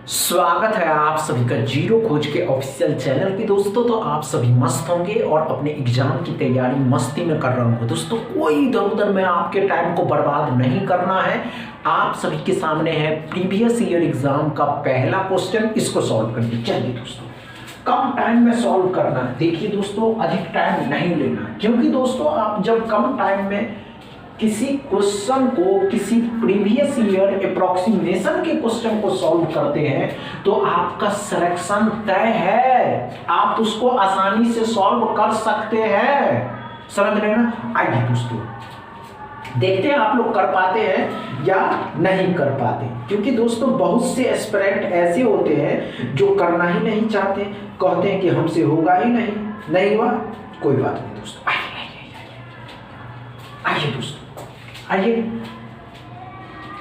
स्वागत है आप सभी का जीरो खोज के ऑफिशियल चैनल पे। दोस्तों तो आप सभी मस्त होंगे और अपने एग्जाम की तैयारी मस्ती में कर रहे होंगे। दोस्तों कोई इधर उधर में आपके टाइम को बर्बाद नहीं करना है। आप सभी के सामने है प्रीवियस ईयर एग्जाम का पहला क्वेश्चन, इसको सॉल्व करके चलिए दोस्तों। कम टाइम में सॉल्व करना है। देखिए दोस्तों अधिक टाइम नहीं लेना, क्योंकि दोस्तों आप जब कम टाइम में किसी क्वेश्चन को, किसी प्रीवियस ईयर अप्रोक्सीमेशन के क्वेश्चन को सॉल्व करते हैं तो आपका सिलेक्शन तय है, आप उसको आसानी से सॉल्व कर सकते हैं। समझ रहे हैं ना? आइए दोस्तों देखते हैं आप लोग कर पाते हैं या नहीं कर पाते, क्योंकि दोस्तों बहुत से एस्पिरेंट ऐसे होते हैं जो करना ही नहीं चाहते, कहते हैं कि हमसे होगा ही नहीं हुआ कोई बात नहीं दोस्तों। आइए दोस्तों, आइए,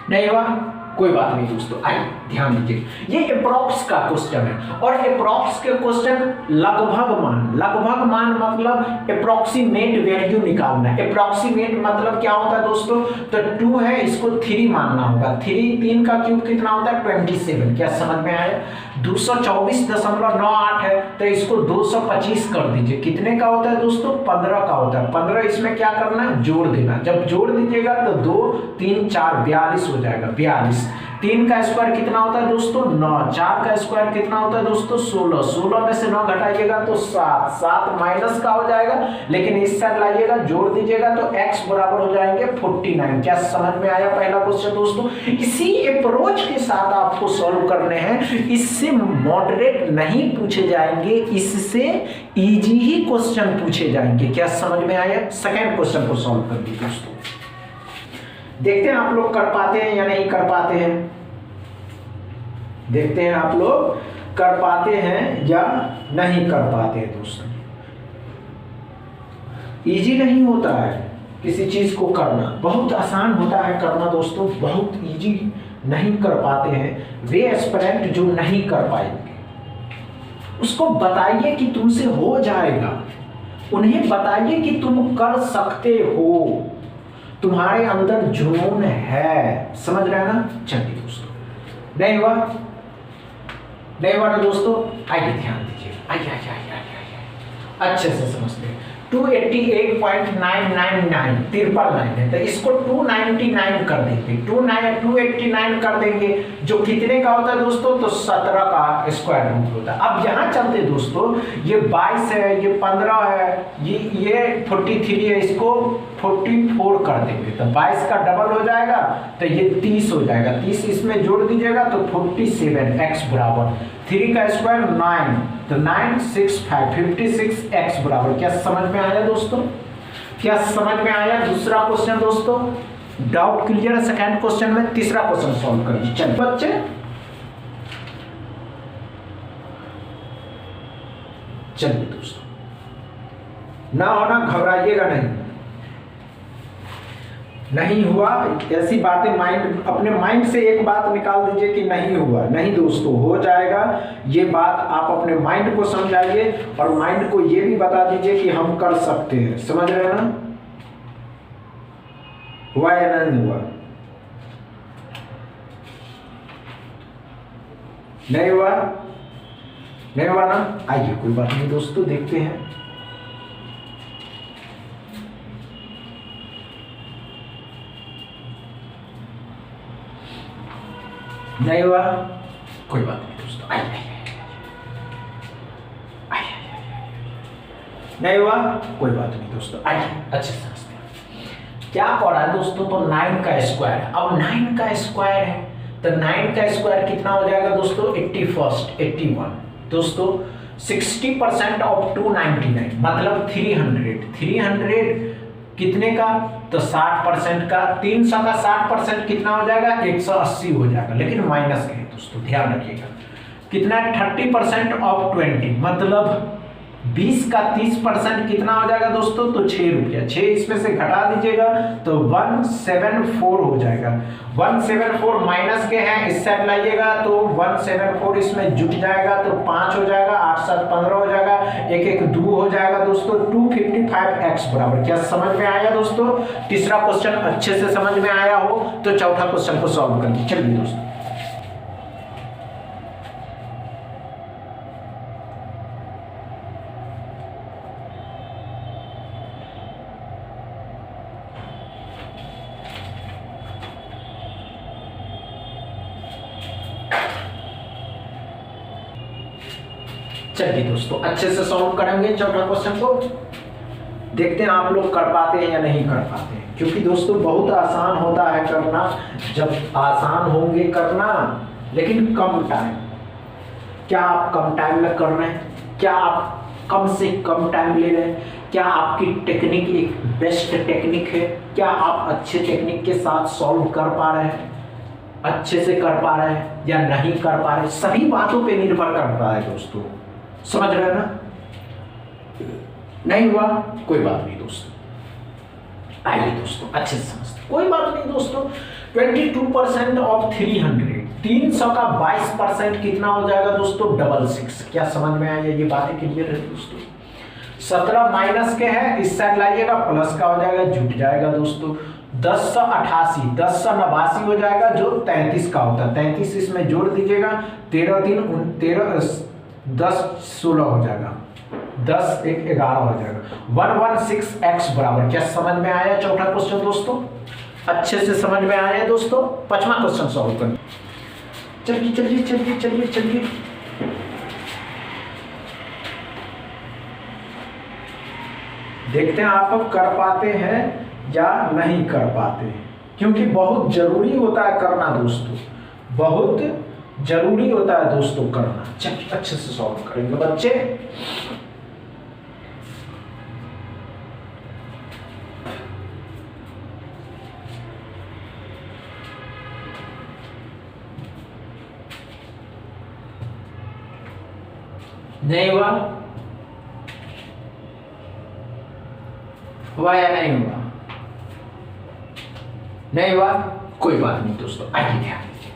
नहीं हुआ कोई बात नहीं दोस्तों। आइए ध्यान दीजिए, ये अप्रोक्स का क्वेश्चन है और अप्रोक्स के क्वेश्चन लगभग मान मतलब अप्रोक्सीमेट वैल्यू निकालना है। अप्रोक्सीमेट मतलब क्या होता है दोस्तों? तो 2 है, इसको 3 मानना होगा। 3 का क्यूब कितना होता है? 27। क्या समझ में आया? 224.98 है तो इसको 225 कर दीजिए। कितने का होता है दोस्तों? 15 का होता है। 15 इसमें क्या करना है? जोड़ देना। जब जोड़ दीजिएगा तो 2 3 4 42 हो जाएगा। 42। 3 का स्क्वायर कितना होता है दोस्तों? 9। 4 का स्क्वायर कितना होता है दोस्तों? 16। 16 में से 9 घटाइएगा तो 7। 7 माइनस का हो जाएगा, लेकिन इस साइड लाइएगा, जोड़ दीजिएगा तो x बराबर हो जाएंगे 49। क्या समझ में आया पहला क्वेश्चन दोस्तों? इसी अप्रोच के साथ आपको सॉल्व करने हैं। इससे मॉडरेट नहीं पूछे जाएंगे, इससे इजी ही क्वेश्चन पूछे जाएंगे। क्या समझ में आया? सेकंड क्वेश्चन को सॉल्व कर दीजिए दोस्तों। देखते हैं आप लोग कर पाते हैं या नहीं कर पाते हैं। देखते हैं आप लोग कर पाते हैं या नहीं कर पाते हैं दोस्तों। इजी नहीं होता है किसी चीज को करना, बहुत आसान होता है करना दोस्तों, बहुत इजी नहीं कर पाते हैं वे एस्पिरेंट जो नहीं कर पाएंगे। उसको बताइए कि तुमसे हो जाएगा, उन्हें बताइए कि तुम कर सकते हो, तुम्हारे अंदर जुनून है। समझ रहे हैं ना? चलिए दोस्तों, नहीं हुआ ना दोस्तों? आइए ध्यान दीजिए, आइए अच्छे से समझते हैं। 288.999 तिरपल लाइन है तो इसको 299 कर देंगे। 289 कर देंगे, जो कितने का होता है दोस्तों? तो 17 का स्क्वायर रूट होता है। अब यहाँ चलते दोस्तों, ये 22 है, ये 15 है, ये 43 है, इसको 44 कर देंगे तो 22 का डबल हो जाएगा तो ये 30 हो जाएगा। 30 इसमें जोड़ दीजिएगा तो 47। x बराबर 3 का स्क्वायर 9 तो 965 56 x बराबर। क्या समझ में आया दोस्तों? क्या समझ में आया? दूसरा क्वेश्चन दोस्तों, डाउट क्लियर है सेकंड क्वेश्चन में। तीसरा क्वेश्चन सॉल्व करिए। चलिए बच्चे, चलिए दोस्तों, ना होना घबराइएगा नहीं हुआ ऐसी बातें माइंड, अपने माइंड से एक बात निकाल दीजिए कि नहीं हुआ। नहीं दोस्तों, हो जाएगा। ये बात आप अपने माइंड को समझाइए और माइंड को ये भी बता दीजिए कि हम कर सकते हैं। समझ रहे हैं ना? हुआ या नहीं हुआ? नहीं हुआ ना? आइए कोई बात नहीं दोस्तों, देखते हैं। नहीं हुआ कोई बात नहीं दोस्तों। आइए नहीं हुआ कोई बात नहीं दोस्तों। आइए अच्छे से समझते हैं क्या पढ़ा है दोस्तों। तो 9 का स्क्वायर है। अब 9 का स्क्वायर है तो 9 का स्क्वायर कितना हो जाएगा दोस्तों? 81 दोस्तों। 60% ऑफ 299 मतलब 300 कितने का? तो 60% का। 300 का 60% कितना हो जाएगा? 180 हो जाएगा, लेकिन माइनस करें दोस्तों, ध्यान रखिएगा। कितना? 30% ऑफ 20 मतलब 20 का 30% कितना हो जाएगा दोस्तों? तो 6 रुपया। 6 इसमें से घटा दीजिएगा तो 174 हो जाएगा। 174 माइनस के हैं, इस साइड लाइएगा तो 174 इसमें जुट जाएगा तो 5 हो जाएगा। 8 7 15 हो जाएगा, 1 1 2 हो जाएगा दोस्तों। 255x बराबर। क्या समझ में आया दोस्तों? तीसरा क्वेश्चन अच्छे से समझ में आया हो तो चौथा क्वेश्चन को सॉल्व करिए। चलिए दोस्तों, चलिए दोस्तों अच्छे से सॉल्व करेंगे चौथा क्वेश्चन को। देखते हैं आप लोग कर पाते हैं या नहीं कर पाते हैं, क्योंकि दोस्तों बहुत आसान होता है करना, जब आसान होंगे करना लेकिन कम टाइम। क्या आप कम टाइम में कर रहे हैं? क्या आप कम से कम टाइम ले रहे हैं? क्या आपकी टेक्निक एक बेस्ट टेक्निक है? क्या आप अच्छे टेक्निक के साथ सॉल्व कर पा रहे हैं, अच्छे से कर पा रहे हैं या नहीं कर पा रहे? सभी बातों पे निर्भर करता है दोस्तों, समझ रहे हैं ना? नहीं हुआ कोई बात नहीं दोस्तों, आइए दोस्तों अच्छे से समझते, कोई बात नहीं दोस्तों। 22% ऑफ 300, 300 का 22% कितना हो जाएगा दोस्तों? 66। क्या समझ में आया? ये बातें क्लियर है दोस्तों। 17 माइनस के है, इस साइड लाइएगा, प्लस का हो जाएगा, जुट जाएगा दोस्तों। 1088, 1089 हो जाएगा, जो 33 का होता है। 33 इसमें जोड़ दीजिएगा, 13 3 13 10 16 हो जाएगा, 10 1 11 हो जाएगा। 116x बराबर। क्या समझ में आया चौथा क्वेश्चन दोस्तों? अच्छे से समझ में आया दोस्तों। पांचवा क्वेश्चन सॉल्व करें। चलिए चलिए चलिए चलिए चलिए, देखते हैं आप कर पाते हैं या नहीं कर पाते हैं, क्योंकि बहुत जरूरी होता है करना दोस्तों, बहुत जरूरी होता है दोस्तों करना। चलिए अच्छे से सॉल्व करेंगे बच्चे। नहीं हुआ? हुआ या नहीं हुआ? नहीं हुआ कोई बात नहीं दोस्तों, आइए ध्यान दीजिए।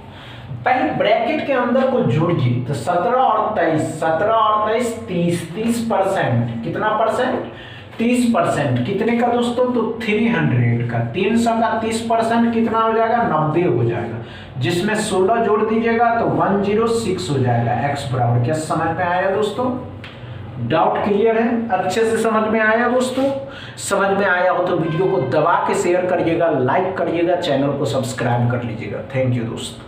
पहले ब्रैकेट के अंदर को जोड़िए, तो 17 और 23, 17 और 23 30, 30%। कितना परसेंट? 30%। कितने का दोस्तों? तो 300 का। 300 का 30% कितना हो जाएगा? 90 हो जाएगा, जिसमें 16 जोड़ दीजिएगा तो 106 हो जाएगा x बराबर। क्या समझ में आया दोस्तों? डाउट क्लियर है? अच्छे से समझ में आया दोस्तों? समझ में आया हो तो वीडियो को दबा के शेयर करिएगा, लाइक करिएगा, चैनल को सब्सक्राइब कर लीजिएगा। थैंक यू दोस्तों।